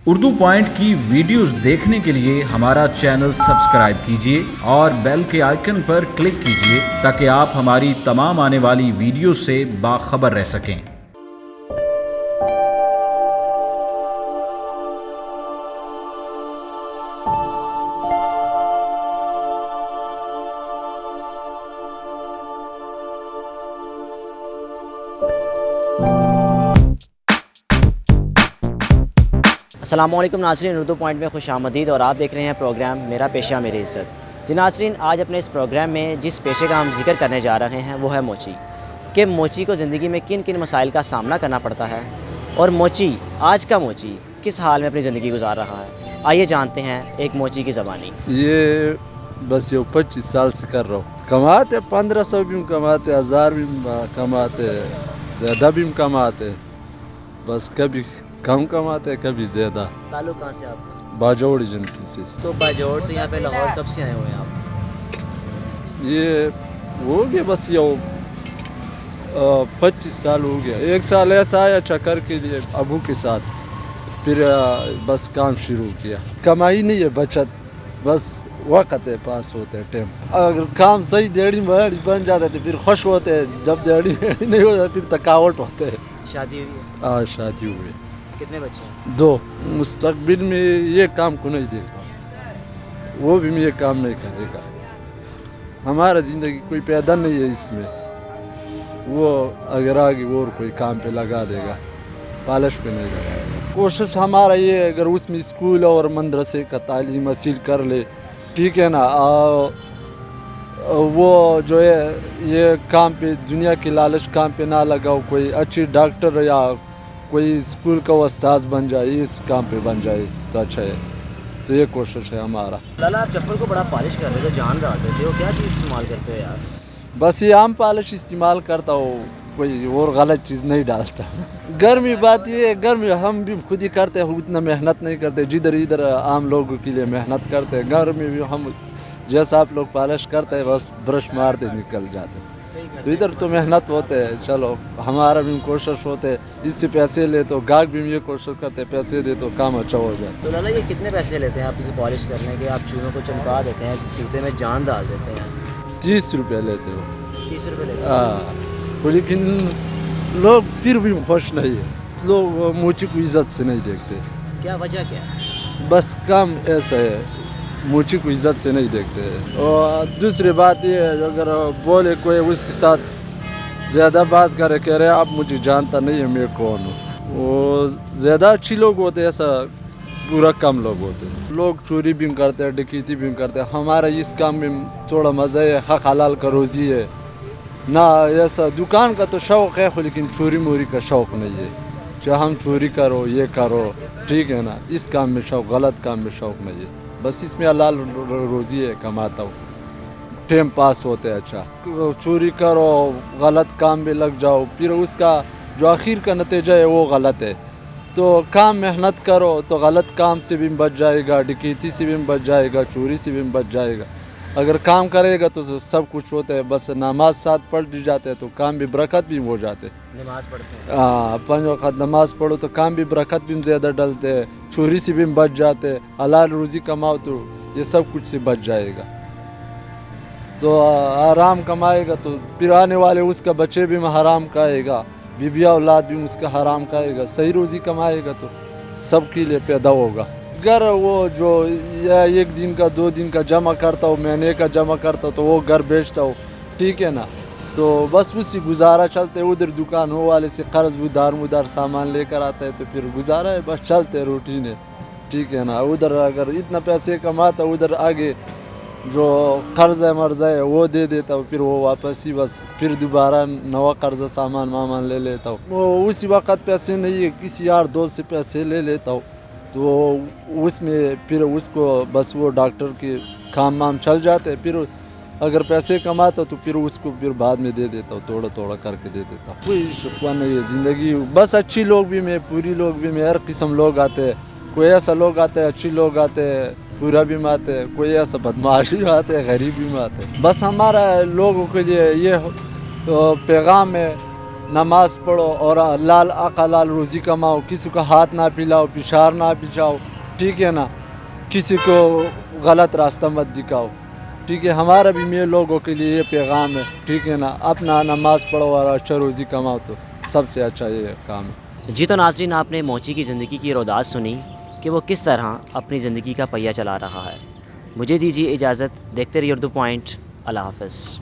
Urdu point کی videos دیکھنے کے لیے ہمارا چینل سبسکرائب کیجیے اور بیل کے آئیکن پر کلک کیجیے تاکہ آپ ہماری تمام آنے والی ویڈیوز سے باخبر رہ سکیں۔ السلام علیکم ناظرین، اردو پوائنٹ میں خوش آمدید اور آپ دیکھ رہے ہیں پروگرام میرا پیشہ میری عزت۔ جی ناظرین، آج اپنے اس پروگرام میں جس پیشے کا ہم ذکر کرنے جا رہے ہیں وہ ہے موچی، کہ موچی کو زندگی میں کن کن مسائل کا سامنا کرنا پڑتا ہے اور موچی آج کا موچی کس حال میں اپنی زندگی گزار رہا ہے۔ آئیے جانتے ہیں ایک موچی کی زبانی۔ یہ بس یہ 25 سال سے کر رہا ہوں، کماتے 1500 بھی کماتے، 1000 بھی کماتے، زیادہ بھی کماتے، بس کبھی کم کماتے کبھی زیادہ۔ تعلق کہاں سے آپ کا؟ باجوڑ ایجنسی سے۔ تو باجوڑ سے یہاں پہ لاہور کب سے آئے ہوئے ہیں آپ؟ یہ ہو گیا بس یہ 25 سال ہو گیا۔ ایک سال ایسا آیا چکر کے لیے ابو کے ساتھ، پھر بس کام شروع کیا۔ کمائی نہیں ہے، بچت، بس وقت ہے پاس ہوتے ہے ٹائم۔ اگر کام صحیح دیڑھی بڑی بن جاتا ہے تو پھر خوش ہوتے ہیں، جب دیڑھی نہیں ہوتا پھر تھکاوٹ ہوتے ہے۔ شادی ہوئی ہے؟ شادی ہوئی، کتنے بچے ہیں؟ 2۔ مستقبل میں یہ کام کو نہیں دیکھتا، وہ بھی یہ کام نہیں کرے گا۔ ہمارا زندگی کوئی پیدا نہیں ہے اس میں، وہ اگر آگے اور کوئی کام پہ لگا دے گا، پالش پہ نہیں لگائے گا۔ کوشش ہمارا یہ ہے اگر اس میں اسکول اور مدرسے کا تعلیم حاصل کر لے، ٹھیک ہے نا، وہ جو ہے یہ کام پہ دنیا کے لالچ کام پہ نہ لگاؤ، کوئی اچھی ڈاکٹر یا کوئی اسکول کا استاذ بن جائے، اس کام پہ بن جائے تو اچھا ہے، تو یہ کوشش ہے ہمارا۔ لالا، آپ چپل کو بڑا پالش کر رہے تھے، جان ڈالتے تھے، وہ کیا چیز استعمال کرتے ہو یار؟ بس یہ عام پالش استعمال کرتا ہوں، کوئی اور غلط چیز نہیں ڈالتا۔ گرمی بات یہ ہے، گرمی ہم بھی خود ہی کرتے ہیں، اتنا محنت نہیں کرتے جدھر ادھر عام لوگوں کے لیے محنت کرتے ہیں۔ گرمی بھی ہم جیسا آپ لوگ پالش کرتے ہیں بس برش مارتے نکل جاتے ہیں، تو ادھر تو محنت ہوتے ہے۔ چلو ہمارا بھی کوشش ہوتے ہے، اس سے پیسے لے تو گاہک بھی یہ کوشش کرتے ہیں پیسے دے تو کام اچھا ہو جائے۔ تو لالا، یہ کتنے پیسے لیتے ہیں آپ اسے پالش کرنے کے؟ آپ چوہوں کو چمکا دیتے ہیں، جوتے میں جان ڈال دیتے ہیں۔ 30 روپے لیتے ہو؟ 30 روپے لیتے ہیں؟ لیکن لوگ پھر بھی خوش نہیں ہے، لوگ موچی کو عزت سے نہیں دیکھتے۔ کیا وجہ کیا ہے؟ بس کام ایسا ہے، موچی کو عزت سے نہیں دیکھتے۔ اور دوسری بات یہ ہے، اگر بولے کوئی اس کے ساتھ زیادہ بات کرے، کہہ رہے آپ مجھے جانتا نہیں ہے میں کون ہوں، وہ زیادہ اچھی لوگ ہوتے ہیں، ایسا پورا کم لوگ ہوتے ہیں۔ لوگ چوری بھی کرتے ہیں، ڈکیتی بھی کرتے ہیں۔ ہمارا اس کام میں تھوڑا مزہ ہے، حق حلال کا روزی ہے نہ، ایسا دکان کا تو شوق ہے لیکن چوری موری کا شوق نہیں ہے، چاہے ہم چوری کرو یہ کرو، ٹھیک ہے نا، اس کام میں شوق، غلط کام میں شوق نہیں ہے، بس اس میں حلال روزی ہے، کماتا ہوں، ٹائم پاس ہوتے ہے اچھا۔ چوری کرو، غلط کام میں لگ جاؤ، پھر اس کا جو آخر کا نتیجہ ہے وہ غلط ہے، تو کام محنت کرو تو غلط کام سے بھی بچ جائے گا، ڈکیتی سے بھی بچ جائے گا، چوری سے بھی بچ جائے گا۔ اگر کام کرے گا تو سب کچھ ہوتا ہے، بس نماز ساتھ پڑھ دی جاتے ہیں تو کام بھی برکت بھی ہو جاتے۔ نماز پڑھتے ہیں؟ 5 وقت نماز پڑھو تو کام بھی برکت بھی زیادہ ڈلتے ہیں، چوری سے بھی بچ جاتے، حلال روزی کماؤ تو یہ سب کچھ سے بچ جائے گا، تو حرام کمائے گا تو پھر آنے والے اس کا بچے بھی حرام کھائے گا، بیوی اولاد بھی اس کا حرام کھائے گا۔ صحیح روزی کمائے گا تو سب کے لیے پیدا ہوگا۔ گھر وہ جو یا 1 دن کا 2 دن کا جمع کرتا ہو، مہینے کا جمع کرتا ہو تو وہ گھر بیچتا ہو، ٹھیک ہے نا، تو بس اس سے گزارا چلتے، ادھر دکان ہو والے سے قرض ودار سامان لے کر آتا ہے تو پھر گزارا ہے، بس چلتے روٹین ہے، ٹھیک ہے نا۔ ادھر اگر اتنا پیسے کماتا ادھر آگے جو قرض ہے مرض ہے وہ دے دیتا ہوں، پھر وہ واپس ہی بس پھر دوبارہ نوا قرض سامان لے لیتا ہوں۔ وہ اسی وقت پیسے نہیں ہے، کسی یار دوست سے پیسے لے لیتا ہوں، تو اس میں پھر اس کو بس وہ ڈاکٹر کے کام چل جاتے، پھر اگر پیسے کماتا تو پھر اس کو پھر بعد میں دے دیتا ہوں، تھوڑا کر کے دے دیتا ہوں۔ کوئی شکوہ نہیں ہے زندگی، بس اچھی لوگ بھی میں، پوری لوگ بھی میں، ہر قسم لوگ آتے ہیں، کوئی ایسا لوگ آتے ہیں اچھی لوگ آتے ہیں، پورا بھی آتے ہیں، کوئی ایسا بدمعاش بھی آتے ہیں، غریب بھی آتے ہیں۔ بس ہمارا لوگوں کے لیے یہ پیغام ہے، نماز پڑھو اور حلال حلال روزی کماؤ. کسی کو ہاتھ نہ پلاؤ, پشار نہ پچاؤ, ٹھیک ہے نا. کسی کو غلط راستہ مت دکھاؤ, ٹھیک ہے. ہمارا بھی میں لوگوں کے لیے یہ پیغام ہے, ٹھیک ہے نا. اپنا نماز پڑھو اور اچھا روزی کماؤ تو سب سے اچھا یہ کام ہے. جی تو ناظرین, آپ نے موچی کی زندگی کی روداد سنی کہ وہ کس طرح اپنی زندگی کا پہیہ چلا رہا ہے. مجھے دیجیے اجازت, دیکھتے رہیے اردو پوائنٹ. اللہ حافظ.